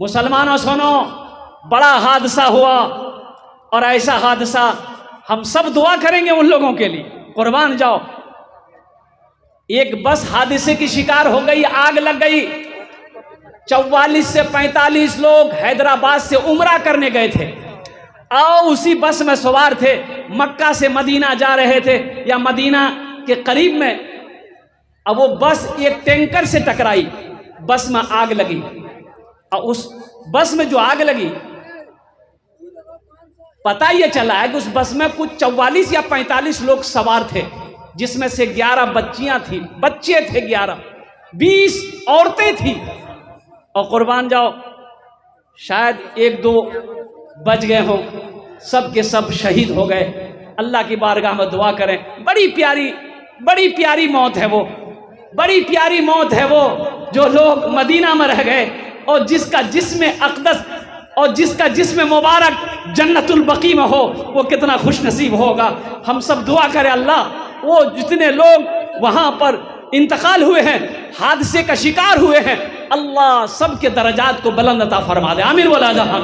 मुसलमानों सुनो, बड़ा हादसा हुआ और ऐसा हादसा हम सब दुआ करेंगे उन लोगों के लिए, कुर्बान जाओ। एक बस हादसे की शिकार हो गई, आग लग गई। 44 से 45 लोग हैदराबाद से उम्रा करने गए थे और उसी बस में सवार थे, मक्का से मदीना जा रहे थे या मदीना के करीब में। अब वो बस एक टैंकर से टकराई, बस में आग लगी और उस बस में जो आग लगी, पता ये चला है कि उस बस में कुछ 44 या 45 लोग सवार थे, जिसमें से 11 बच्चियां थी, बच्चे थे 11, 20 औरतें थी। और कुर्बान जाओ, शायद 1-2 बच गए हों, सब के सब शहीद हो गए। अल्लाह की बारगाह में दुआ करें। बड़ी प्यारी मौत है वो, बड़ी प्यारी मौत है वो, जो लोग मदीना में रह गए और जिसका जिस्म अक़दस और जिसका जिस्म मुबारक जन्नतुल बकी में हो, वो कितना खुश नसीब होगा। हम सब दुआ करें अल्लाह, वो जितने लोग वहाँ पर इंतकाल हुए हैं, हादसे का शिकार हुए हैं, अल्लाह सबके दर्जात को बुलंद अता फरमा दे। आमीन बोला जहाँ।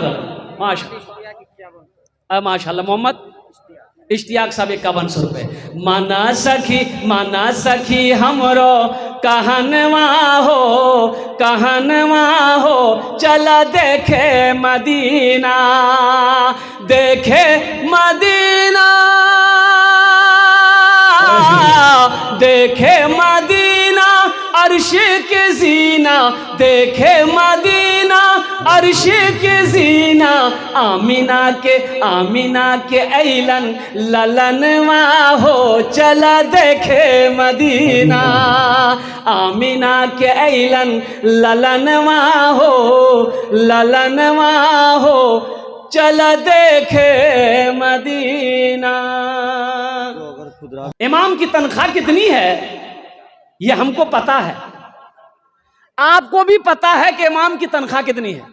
माशाअल्लाह। मोहम्मद इश्तियाक साहब 5100 रुपये। माना सखी हमरो कहनवा हो चला देखे मदीना, देखे मदीना, देखे मदीना अर्श के जीना, देखे मदीना अर्श के जीना, आमीना के ऐलन ललनवा हो चला देखे मदीना, आमीना के ऐलन ललनवा हो चला देखे मदीना। इमाम की तनख्वाह कितनी है ये हमको पता है, आपको भी पता है कि इमाम की तनख्वाह कितनी है,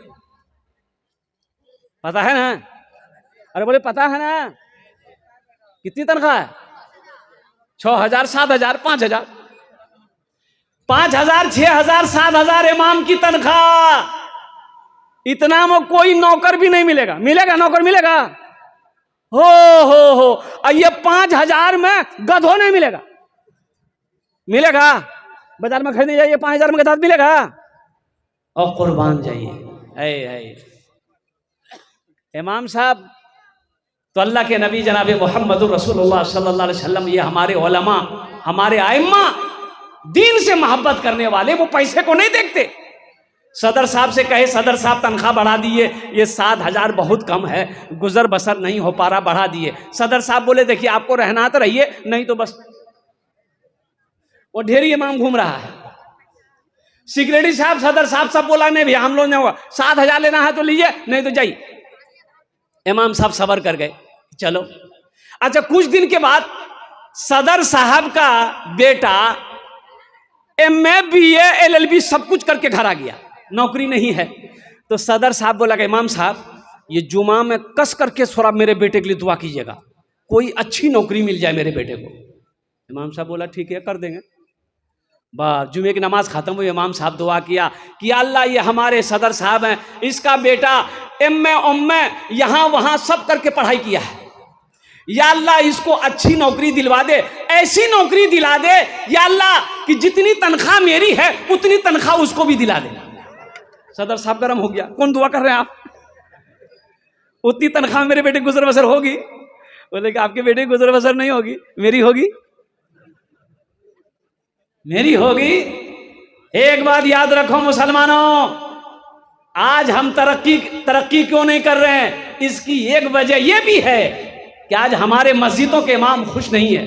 पता है ना? अरे बोले पता है ना? कितनी तनख्वाह है? 6,000, 7,000, 5,000, 5,000, 6,000, 7,000 इमाम की तनख्वाह। इतना में कोई नौकर भी नहीं मिलेगा। मिलेगा नौकर? मिलेगा? हो और ये 5,000 में गधो नहीं मिलेगा। मिलेगा? बाजार में खरीदने जाइए, 5,000 में गधा मिलेगा? और कुर्बान जाइए। इमाम साहब तो अल्लाह के नबी जनाब मोहम्मद रसूलुल्लाह सल्लल्लाहु अलैहि वसल्लम, ये हमारे उलमा, हमारे आइम्मा, दीन से मोहब्बत करने वाले, वो पैसे को नहीं देखते। सदर साहब से कहे, सदर साहब तनख्वाह बढ़ा दिए, ये 7,000 बहुत कम है, गुजर बसर नहीं हो पा रहा, बढ़ा दिए। सदर साहब बोले देखिए आपको रहना तो रहिए, नहीं तो बस। वो ढेरी इमाम घूम रहा है। सिक्योरिटी साहब, सदर साहब सब बोला नहीं भैया हम लोग नहीं होगा, 7,000 लेना है तो लीजिए, नहीं तो जाइए। इमाम साहब सबर कर गए, चलो। अच्छा, कुछ दिन के बाद सदर साहब का बेटा MA BA LLB सब कुछ करके घर आ गया, नौकरी नहीं है। तो सदर साहब बोला कि इमाम साहब ये जुमा में कस करके थोड़ा मेरे बेटे के लिए दुआ कीजिएगा, कोई अच्छी नौकरी मिल जाए मेरे बेटे को। इमाम साहब बोला ठीक है कर देंगे। बस जुमे की नमाज खत्म हुई, इमाम साहब दुआ किया कि अल्लाह ये हमारे सदर साहब हैं, इसका बेटा MA यहाँ वहाँ सब करके पढ़ाई किया है, या अल्लाह इसको अच्छी नौकरी दिलवा दे, ऐसी नौकरी दिला दे या अल्लाह कि जितनी तनख्वाह मेरी है उतनी तनख्वाह उसको भी दिला दे। सदर साहब गर्म हो गया, कौन दुआ कर रहे हैं आप? उतनी तनख्वाह मेरे बेटे गुजर बसर होगी? बोले कि आपके बेटे गुजर बसर नहीं होगी, मेरी होगी, मेरी होगी। एक बात याद रखो मुसलमानों, आज हम तरक्की क्यों नहीं कर रहे हैं? इसकी एक वजह यह भी है कि आज हमारे मस्जिदों के इमाम खुश नहीं है।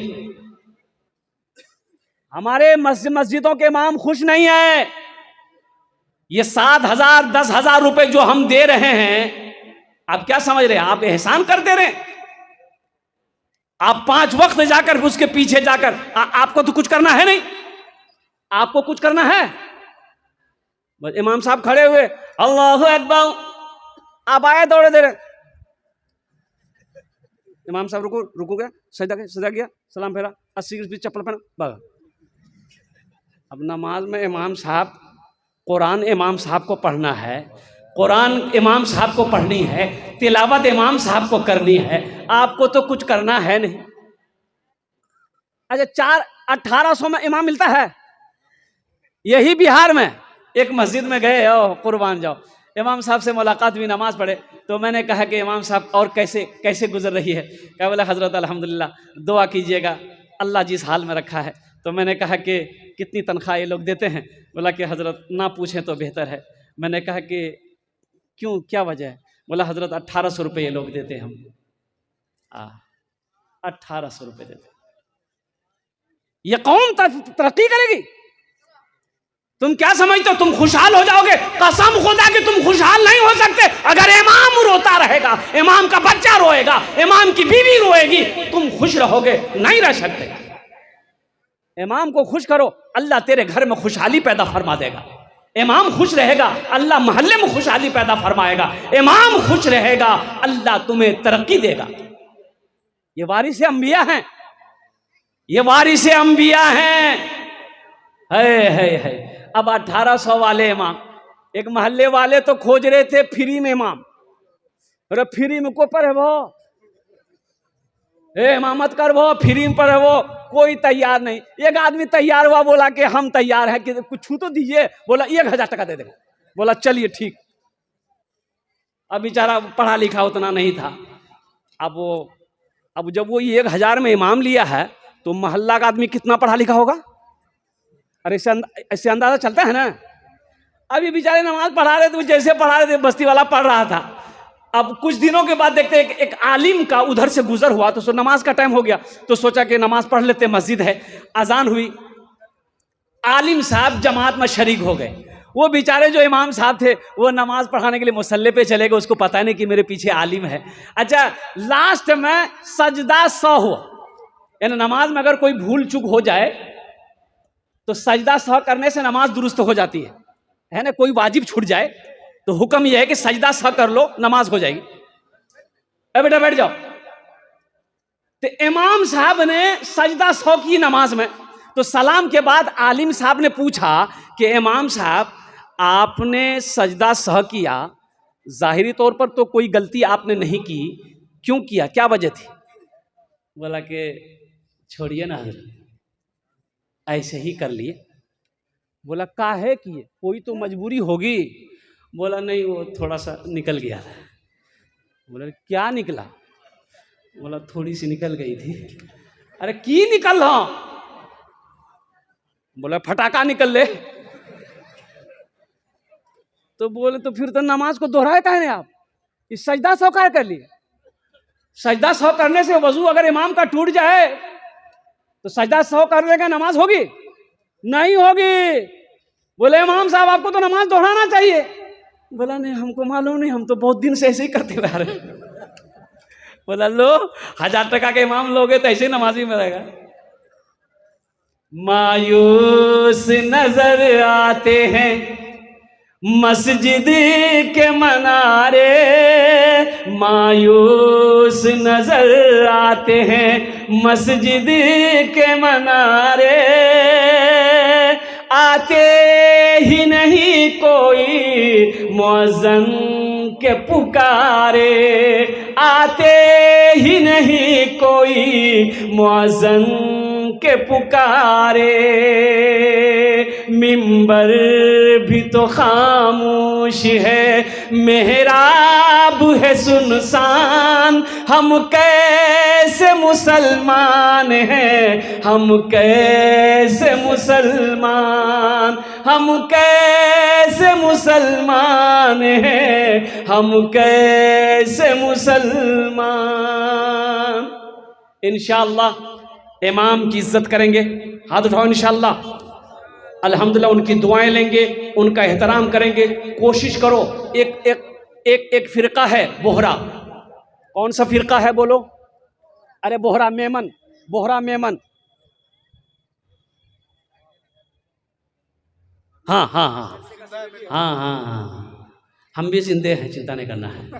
हमारे मस्जिदों के इमाम खुश नहीं है। ये 7,000, 10,000 रुपए जो हम दे रहे हैं, आप क्या समझ रहे हैं? आप एहसान कर दे रहे हैं। आप 5 वक्त जाकर उसके पीछे जाकर आपको तो कुछ करना है नहीं, आपको कुछ करना है। बस इमाम साहब खड़े हुए, अल्लाहु अकबर, आप आए दौड़े दे रहे। इमाम साहब रुको गया, सजदा किया, सलाम फेरा, 80 की चप्पल पहना, भागा। अब नमाज में इमाम साहब, कुरान इमाम साहब को पढ़ना है, कुरान इमाम साहब को पढ़नी है, तिलावत इमाम साहब को करनी है, आपको तो कुछ करना है नहीं। अच्छा 1800 में इमाम मिलता है। यही बिहार में एक मस्जिद में गए, ओ कुर्बान जाओ, इमाम साहब से मुलाकात हुई, नमाज पढ़े, तो मैंने कहा कि इमाम साहब और कैसे कैसे गुजर रही है? क्या बोला, हजरत अल्हम्दुलिल्लाह दुआ कीजिएगा, अल्लाह जिस हाल में रखा है। तो मैंने कहा कि कितनी तनख्वाह ये लोग देते हैं? बोला कि हजरत ना पूछें तो बेहतर है। मैंने कहा कि क्यों, क्या वजह है? बोला हजरत 1800 रुपये ये लोग देते हैं हम। 1800 रुपये देते। ये कौम तरक्की करेगी? तुम क्या समझते हो तुम खुशहाल हो जाओगे? कसम खुदा कि तुम खुशहाल नहीं हो सकते। अगर इमाम रोता रहेगा, इमाम का बच्चा रोएगा, इमाम की बीवी रोएगी, तुम खुश रहोगे? नहीं रह सकते। इमाम को खुश करो, अल्लाह तेरे घर में खुशहाली पैदा फरमा देगा। इमाम खुश रहेगा, अल्लाह मोहल्ले में खुशहाली पैदा फरमाएगा। इमाम खुश रहेगा, अल्लाह तुम्हें तरक्की देगा। ये वारिस अंबिया हैं, ये वारिस अंबिया हैं। है। अब 1800 वाले इमाम, एक मोहल्ले वाले तो खोज रहे थे फ्री में इमाम। अरे फ्री में को पर है वो, इमामत कर वो, फ्री में पर है वो, कोई तैयार नहीं। एक आदमी तैयार हुआ, बोला कि हम तैयार हैं, कि कुछ छू तो दीजिए। बोला 1000 टका दे देगा। बोला चलिए ठीक। अब बेचारा पढ़ा लिखा उतना नहीं था। अब जब वो 1000 में इमाम लिया है, तो मोहल्ला का आदमी कितना पढ़ा लिखा होगा? अरे ऐसे अंदाजा चलता है ना। अभी बेचारे नमाज पढ़ा रहे थे, जैसे पढ़ा रहे थे बस्ती वाला पढ़ रहा था। अब कुछ दिनों के बाद देखते एक आलिम का उधर से गुजर हुआ, तो नमाज का टाइम हो गया, तो सोचा कि नमाज पढ़ लेते, मस्जिद है। अजान हुई, आलिम साहब जमात में शरीक हो गए। वो बेचारे जो इमाम साहब थे, वो नमाज पढ़ाने के लिए मुसल्ले पे चले गए, उसको पता नहीं कि मेरे पीछे आलिम है। अच्छा, लास्ट में सजदा सह हुआ, यानी नमाज में अगर कोई भूल चूक हो जाए तो सजदा सह करने से नमाज दुरुस्त हो जाती है ना। कोई वाजिब छूट जाए तो हुक्म यह है कि सजदा सह कर लो, नमाज हो जाएगी। अब बेटा बैठ जाओ। तो इमाम साहब ने सजदा सह की नमाज में, तो सलाम के बाद आलिम साहब ने पूछा कि इमाम साहब आपने सजदा सह किया, जाहिरी तौर पर तो कोई गलती आपने नहीं की, क्यों किया, क्या वजह थी? बोला कि छोड़िए ना, ऐसे ही कर लिए। बोला काहे किए, कोई तो मजबूरी होगी? बोला नहीं, वो थोड़ा सा निकल गया था। बोला क्या निकला? बोला थोड़ी सी निकल गई थी। अरे की निकल रहा? बोला फटाका निकल ले। तो बोले तो फिर तो नमाज को दोहराए काहे आप? इस सजदा सौ कर लिए। सजदा सौ करने से वजू अगर इमाम का टूट जाए तो सजदा सौ करने का नमाज होगी? नहीं होगी। बोले इमाम साहब आपको तो नमाज दोहराना चाहिए। बोला नहीं, हमको मालूम नहीं, हम तो बहुत दिन से ऐसे ही करते हुए आ रहे। बोला लो 1000 टका के इमाम लोगे तो ऐसे नमाजी में रहेगा। मायूस नजर आते हैं मस्जिद के मनारे, मायूस नजर आते हैं मस्जिद के मनारे, आते ही नहीं कोई मुअज्जिन के पुकारे, आते ही नहीं कोई मुअज्जिन के पुकारे, मिंबर भी तो खामोश है, मेहराब है सुनसान, हम कैसे मुसलमान हैं, हम कैसे मुसलमान, हम कैसे मुसलमान हैं, हम कैसे मुसलमान। इंशाअल्लाह इमाम की इज्जत करेंगे, हाथ उठाओ इंशाअल्लाह। अल्हम्दुलिल्लाह उनकी दुआएं लेंगे, उनका एहतराम करेंगे। कोशिश करो, एक फिरका है बोहरा। कौन सा फिरका है बोलो? अरे बोहरा मेमन, बोहरा मेमन। हाँ हाँ हाँ हाँ हाँ हाँ, हम भी जिंदे हैं, चिंता नहीं करना है।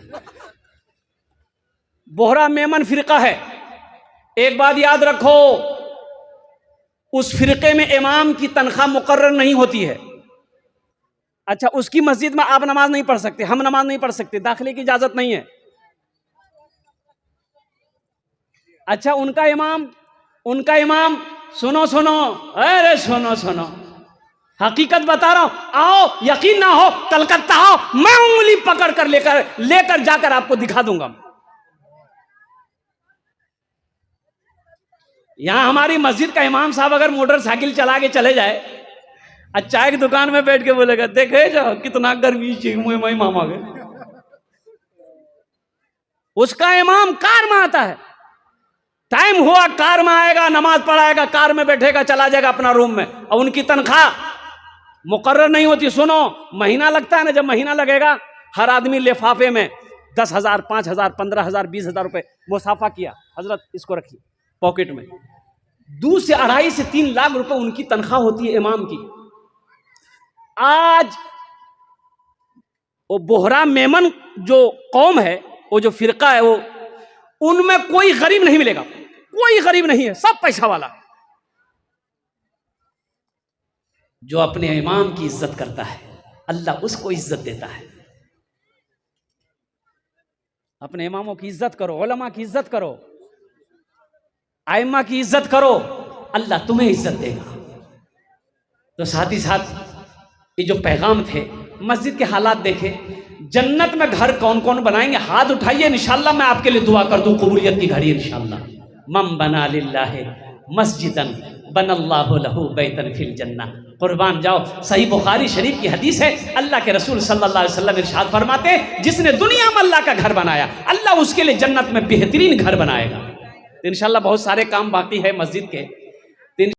बोहरा मेमन फिरका है। एक बात याद रखो, उस फिरके में इमाम की तनख्वाह मुकर्रर नहीं होती है। अच्छा, उसकी मस्जिद में आप नमाज नहीं पढ़ सकते, हम नमाज नहीं पढ़ सकते, दाखिले की इजाजत नहीं है। अच्छा, उनका इमाम सुनो सुनो, अरे सुनो सुनो, हकीकत बता रहा हूं, आओ, यकीन ना हो कलकत्ता आओ, मैं उंगली पकड़ कर लेकर जाकर आपको दिखा दूंगा। यहां हमारी मस्जिद का इमाम साहब अगर मोटरसाइकिल चला के चले जाए, चाय की दुकान में बैठ के बोलेगा, देखे जाओ कितना गर्मी चाहिए मामा गए। उसका इमाम कार में आता है, टाइम हुआ कार में आएगा, नमाज पढ़ाएगा, कार में बैठेगा, चला जाएगा अपना रूम में, और उनकी तनख्वाह मुकर्रर नहीं होती। सुनो, महीना लगता है ना, जब महीना लगेगा हर आदमी लिफाफे में 10,000, 5,000, 15,000, 20,000 रुपए मुसाफा किया, हजरत इसको रखिए पॉकेट में। 2 से 2.5 से 3 लाख रुपए उनकी तनख्वाह होती है इमाम की। आज वो बोहरा मेमन जो कौम है, वो जो फिरका है, वो उनमें कोई गरीब नहीं मिलेगा, कोई गरीब नहीं है, सब पैसा वाला। जो अपने इमाम की इज्जत करता है, अल्लाह उसको इज्जत देता है। अपने इमामों की इज्जत करो, उलमा की इज्जत करो, आइम्मा की इज्जत करो, अल्लाह तुम्हें इज्जत देगा। तो साथ ही साथ ये जो पैगाम थे, मस्जिद के हालात देखे, जन्नत में घर कौन कौन बनाएंगे, हाथ उठाइए, इंशाल्लाह मैं आपके लिए दुआ कर दूं, कबूलियत की घड़ी इंशाल्लाह। मम बना लिल्लाहि मस्जिदन बनल्लाहु लहू बैतन फिल जन्नह। कुर्बान जाओ, सही बुखारी शरीफ की हदीस है, अल्लाह के रसूल सल्लल्लाहु अलैहि वसल्लम इरशाद फरमाते हैं, जिसने दुनिया में अल्लाह का घर बनाया, अल्लाह उसके लिए जन्नत में बेहतरीन घर बनाएगा। इंशाल्लाह बहुत सारे काम बाकी है मस्जिद के।